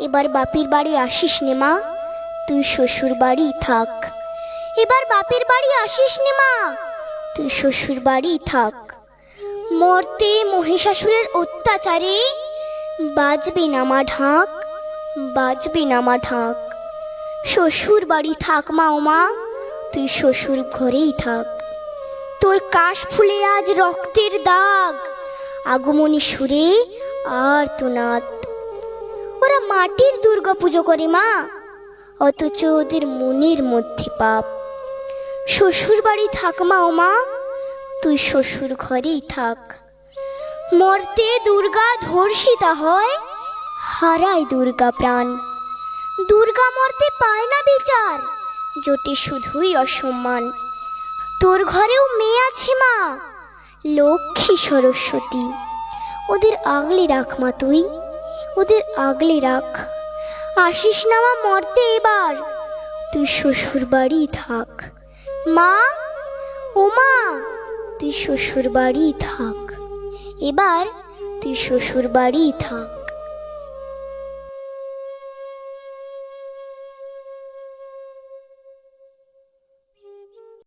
এবার বাপের বাড়ি আসিস নে মা, তুই শ্বশুর বাড়ি থাক। এবার বাপের বাড়ি আসিস নে মা, তুই শ্বশুর বাড়ি থাক। মর্তে মহিষাসুরের অত্যাচারে বাজবে না মা ঢাক, বাজবে না মা ঢাক। শ্বশুর বাড়ি থাক মা ও মা, তুই শ্বশুর ঘরেই থাক। তোর কাশ ফুলে আজ রক্তের দাগ, আগমনী সুরে আর তো নাত। ওরা মাটির দুর্গা পুজো করে মা, অথচ ওদের মনের মধ্যে পাপ। শ্বশুর বাড়ি থাক মা ও মা, তুই শ্বশুর ঘরেই থাক। মর্তে দুর্গা ধর্ষিতা হয়, হারায় দুর্গা প্রাণ। দুর্গা মর্তে পায় না বিচার, জোটে শুধুই অসম্মান। তোর ঘরেও মেয়ে আছে মা, লক্ষ্মী সরস্বতী, ওদের আগলে রাখ মা তুই, ওদের আগলে রাখ। আসিস না মা মর্তে এবার, তুই শ্বশুর বাড়ি থাক। মা ও মা, তুই শ্বশুর বাড়ি থাক, এবার তুই শ্বশুর বাড়ি থাক।